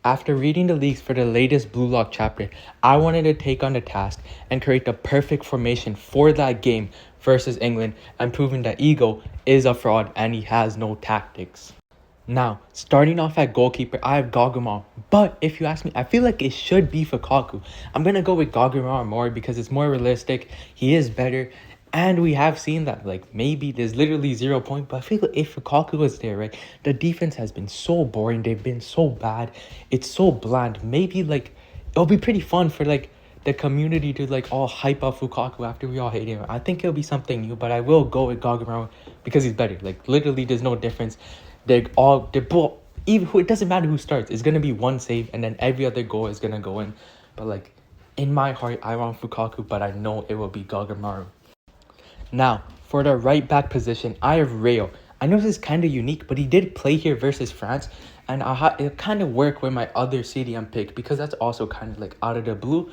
After reading the leaks for the latest Blue Lock chapter, I wanted to take on the task and create the perfect formation for that game versus England and proving that Ego is a fraud and he has no tactics. Now, starting off at goalkeeper, I have Gagumar. But if you ask me, I feel like it should be Fukaku. I'm going to go with Gagumar more because it's more realistic. He is better. And we have seen that, like, maybe there's literally 0 point. But I feel like if Fukaku was there, right, the defense has been so boring. They've been so bad. It's so bland. Maybe, like, it'll be pretty fun for, like, the community to, like, all hype up Fukaku after we all hate him. I think it'll be something new. But I will go with Gagumar because he's better. Like, literally, there's no difference. They're both, even it doesn't matter who starts. It's gonna be one save, and then every other goal is gonna go in. But like, in my heart, I want Fukaku, but I know it will be Gagamaru. Now, for the right back position, I have Rayo. I know this is kind of unique, but he did play here versus France, and it kind of worked with my other CDM pick because that's also kind of like out of the blue.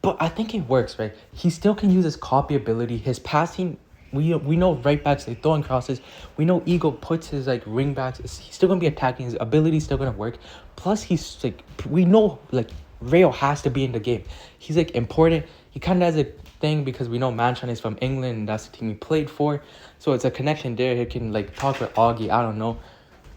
But I think it works, right? He still can use his copy ability, his passing. We know right backs, they throwing crosses. We know Ego puts his like wing backs. He's still gonna be attacking. His ability's still gonna work. Plus, he's like, we know like Rayo has to be in the game. He's like important. He kind of has a thing because we know Manchan is from England and that's the team he played for. So it's a connection there. He can like talk with Augie. I don't know.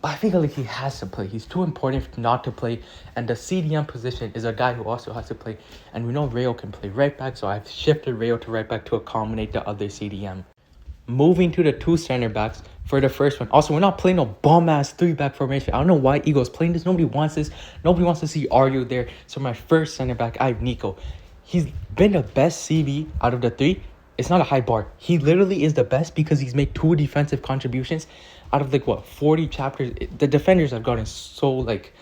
But I feel like he has to play. He's too important not to play. And the CDM position is a guy who also has to play. And we know Rayo can play right back. So I've shifted Rayo to right back to accommodate the other CDM. Moving to the two center backs for the first one. Also, we're not playing no bomb-ass 3-back formation. I don't know why Eagles playing this. Nobody wants this. Nobody wants to see Aryu there. So my first center back, I have Nico. He's been the best CV out of the 3. It's not a high bar. He literally is the best because he's made 2 defensive contributions out of like, 40 chapters. The defenders have gotten so like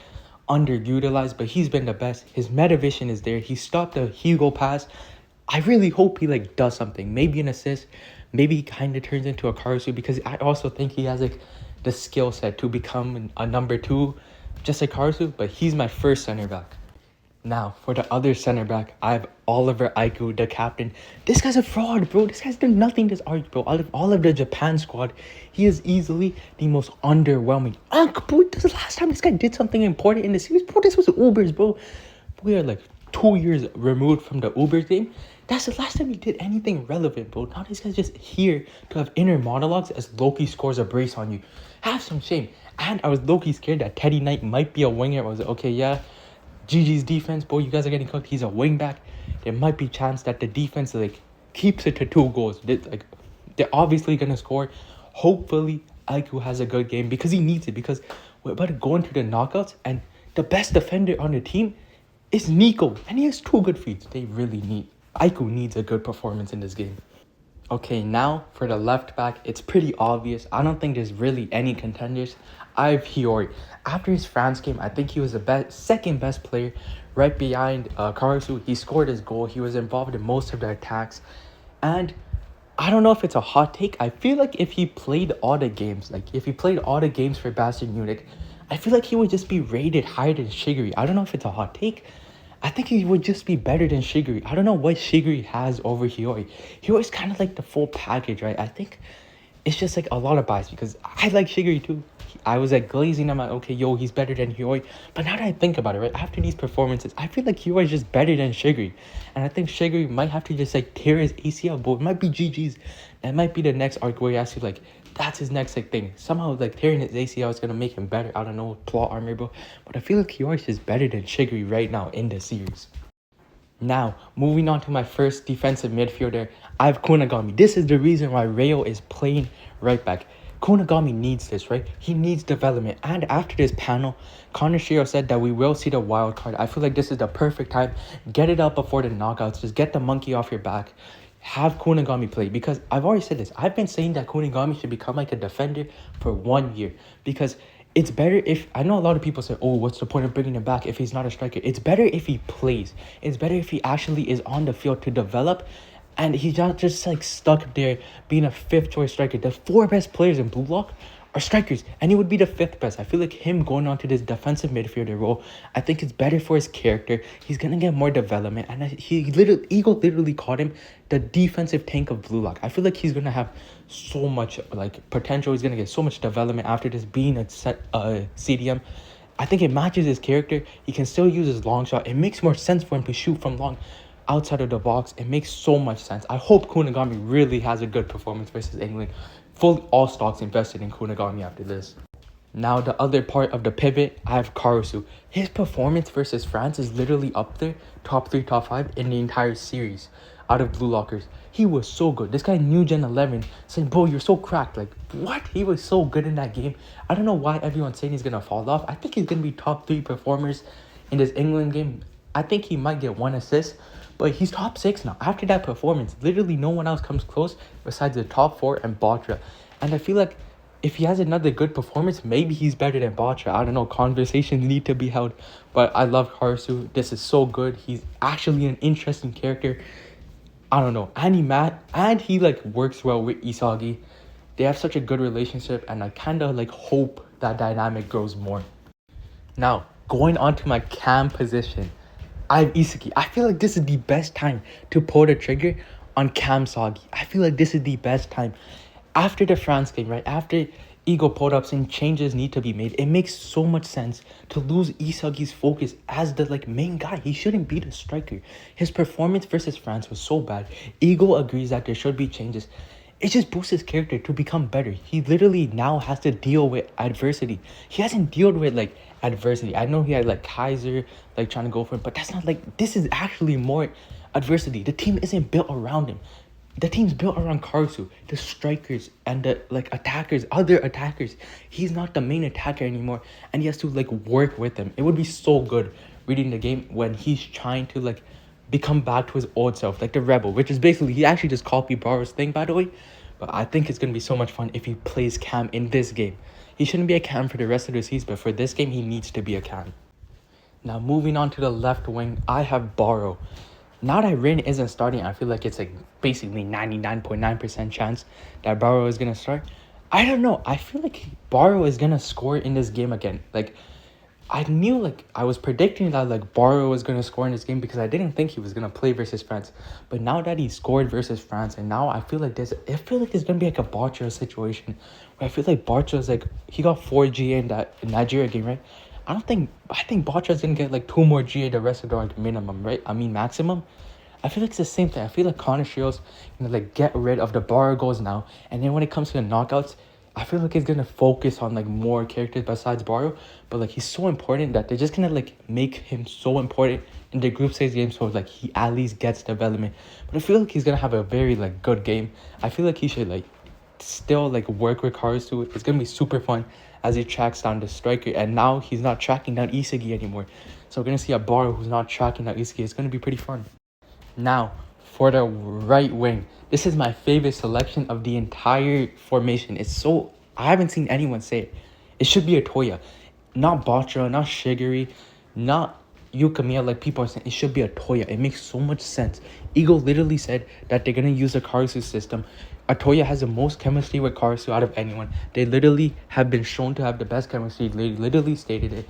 underutilized, but he's been the best. His meta vision is there. He stopped the Hugo pass. I really hope he like does something. Maybe an assist. Maybe he kind of turns into a Karasu because I also think he has like the skill set to become a number 2, just like Karasu. But he's my first center back. Now, for the other center back, I have Oliver Aiku, the captain. This guy's a fraud, bro. This guy's done nothing this arc, bro. All of the Japan squad, he is easily the most underwhelming. Bro, this is the last time this guy did something important in the series. Bro, this was Ubers, bro. We are like 2 years removed from the Ubers game. That's the last time he did anything relevant, bro. Now this guy's just here to have inner monologues as Loki scores a brace on you. Have some shame. And I was low-key scared that Teddy Knight might be a winger. I was like, okay, yeah, GG's defense, bro, you guys are getting cooked. He's a wing back. There might be a chance that the defense like keeps it to 2 goals. They're obviously gonna score. Hopefully, Aiku has a good game because he needs it. Because we're about to go into the knockouts, and the best defender on the team is Nico, and he has 2 good feats. Aiku needs a good performance in this game. Okay, now for the left back, it's pretty obvious. I don't think there's really any contenders. I have Hiyori. After his France game, I think he was the second best player right behind Karasu. He scored his goal. He was involved in most of the attacks. And I don't know if it's a hot take. I feel like if he played all the games, for Bastion Munich, I feel like he would just be rated higher than Shiguri. I don't know if it's a hot take. I think he would just be better than Shiguri. I don't know what Shiguri has over Hiyori. Hiyori's kind of like the full package, right? I think it's just like a lot of bias because I like Shiguri too. I was like glazing. I'm like, okay, he's better than Hiyori. But now that I think about it, right, after these performances, I feel like Hiyori is just better than Shiguri. And I think Shiguri might have to just like tear his ACL, but it might be GG's. That might be the next arc where he has to like, that's his next like thing. Somehow like tearing his ACL is gonna make him better. I don't know, plot armor, bro. But I feel like Hiyori is better than Shiguri right now in the series. Now, moving on to my first defensive midfielder, I have Kunagami. This is the reason why Rayo is playing right back. Kunagami needs this, right? He needs development. And after this panel, Connor Shiro said that we will see the wild card. I feel like this is the perfect time. Get it up before the knockouts. Just get the monkey off your back. Have Kunagami play. Because I've already said this. I've been saying that Kunagami should become like a defender for 1 year. Because it's better if... I know a lot of people say, oh, what's the point of bringing him back if he's not a striker? It's better if he plays. It's better if he actually is on the field to develop. And he's not just like stuck there being a 5th choice striker. The 4 best players in Blue Lock are strikers, and he would be the 5th best. I feel like him going on to this defensive midfielder role, I think it's better for his character. He's gonna get more development, and Eagle literally called him the defensive tank of Blue Lock. I feel like he's gonna have so much like potential. He's gonna get so much development after this being a CDM. I think it matches his character. He can still use his long shot. It makes more sense for him to shoot from long outside of the box. It makes so much sense. I hope Kunigami really has a good performance versus England. Fully all stocks invested in Kunigami after this. Now, the other part of the pivot, I have Karasu. His performance versus France is literally up there, top 3, top 5 in the entire series out of Blue Lockers. He was so good. This guy, New Gen 11, saying, bro, you're so cracked. Like, what? He was so good in that game. I don't know why everyone's saying he's going to fall off. I think he's going to be top 3 performers in this England game. I think he might get 1 assist, but he's top 6 now. After that performance, literally no one else comes close besides the top 4 and Batra. And I feel like if he has another good performance, maybe he's better than Batra. I don't know. Conversations need to be held. But I love Karasu. This is so good. He's actually an interesting character. I don't know. And he like works well with Isagi. They have such a good relationship, and I kind of like hope that dynamic grows more. Now, going on to my cam position, I have Isagi. I feel like this is the best time to pull the trigger on Cam Sagi. I feel like this is the best time. After the France game, right? After Ego pulled up saying changes need to be made, it makes so much sense to lose Isagi's focus as the like main guy. He shouldn't be the striker. His performance versus France was so bad. Ego agrees that there should be changes. It just boosts his character to become better. He literally now has to deal with adversity. He hasn't dealt with like adversity. I know he had like Kaiser like trying to go for it, but that's not like, this is actually more adversity. The team isn't built around him. The team's built around Karasu, the strikers and the like attackers, other attackers. He's not the main attacker anymore, and he has to like work with them. It would be so good reading the game when he's trying to like become back to his old self, like the rebel, which is basically, he actually just copied Barou's thing, by the way. But I think it's gonna be so much fun if he plays Cam in this game. He shouldn't be a Cam for the rest of the season, but for this game, he needs to be a Cam. Now moving on to the left wing, I have Barou. Now that Rin isn't starting, I feel like it's like basically 99.9% chance that Barou is going to start. I don't know. I feel like Barou is going to score in this game again. Like, I knew, like, I was predicting that, like, Barou was going to score in this game because I didn't think he was going to play versus France. But now that he scored versus France, and now I feel like there's going to be like a Batra situation where I feel like Batra is like, he got 4 GA in that Nigeria game, right? I think Batra's gonna get like 2 more GA the rest of the arc minimum, right? I mean maximum. I feel like it's the same thing. I feel like Connor Shields gonna like get rid of the bar goals now, and then when it comes to the knockouts, I feel like he's gonna focus on like more characters besides Barou, but like he's so important that they're just gonna like make him so important in the group stage game, so like he at least gets development. But I feel like he's gonna have a very like good game. I feel like he should like still like work with Karasu. It's gonna be super fun as he tracks down the striker, and now he's not tracking down Isagi anymore. So we're gonna see a Barou who's not tracking down Isagi. It's gonna be pretty fun. Now for the right wing, this is my favorite selection of the entire formation. It's so, I haven't seen anyone say it. It should be a Toya, not Batra, not Shigeri, not Yukamiya like people are saying. It should be a Toya. It makes so much sense. Ego literally said that they're gonna use the Karasu system. Atoya has the most chemistry with Karasu out of anyone. They literally have been shown to have the best chemistry. They literally stated it.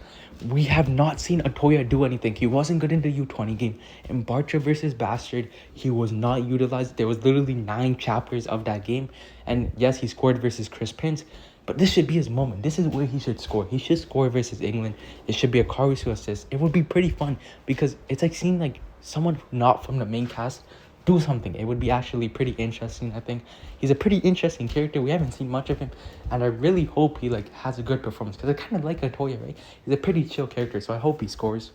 We have not seen Atoya do anything. He wasn't good in the U20 game. In Bartra versus Bastard, he was not utilized. There was literally 9 chapters of that game. And yes, he scored versus Chris Prince. But this should be his moment. This is where he should score. He should score versus England. It should be a Karasu assist. It would be pretty fun because it's like seeing like someone not from the main cast do something. It would be actually pretty interesting. I think he's a pretty interesting character. We haven't seen much of him, and I really hope he like has a good performance because I kind of like Atoya, right? He's a pretty chill character, so I hope he scores.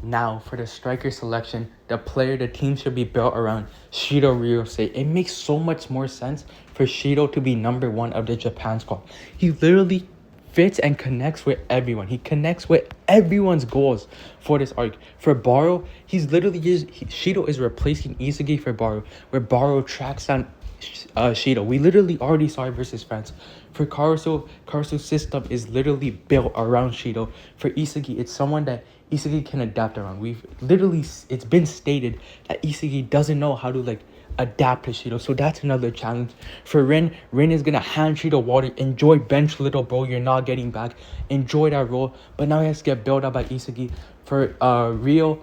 Now for the striker selection, the player the team should be built around, Shidou Ryusei. It makes so much more sense for Shidou to be number 1 of the Japan squad. He literally fits and connects with everyone. He connects with everyone's goals for this arc. For Barou, he's literally Shidou is replacing Isagi for Barou, where Barou tracks down Shidou. We literally already saw it versus France. For Karasu's system is literally built around Shidou. For Isagi, it's someone that Isagi can adapt around. It's been stated that Isagi doesn't know how to like adapt to Shidou, so that's another challenge. For Rin is gonna hand Shidou water. Enjoy bench, little bro, you're not getting back. Enjoy that role, but now he has to get built up by Isagi. For Rayo,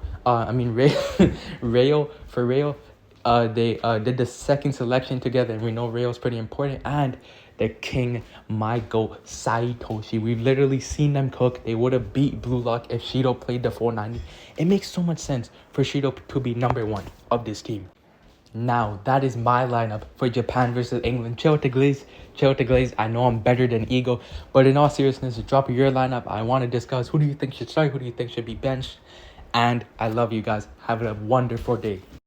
they did the second selection together, and we know Rayo's pretty important, and the king, my goat, Saitoshi. We've literally seen them cook. They would have beat Blue Lock if Shidou played the 490. It makes so much sense for Shidou to be number one of this team. Now, that is my lineup for Japan versus England. Chill with the Glaze. Chill with the Glaze. I know I'm better than Ego. But in all seriousness, drop your lineup. I want to discuss who do you think should start, who do you think should be benched. And I love you guys. Have a wonderful day.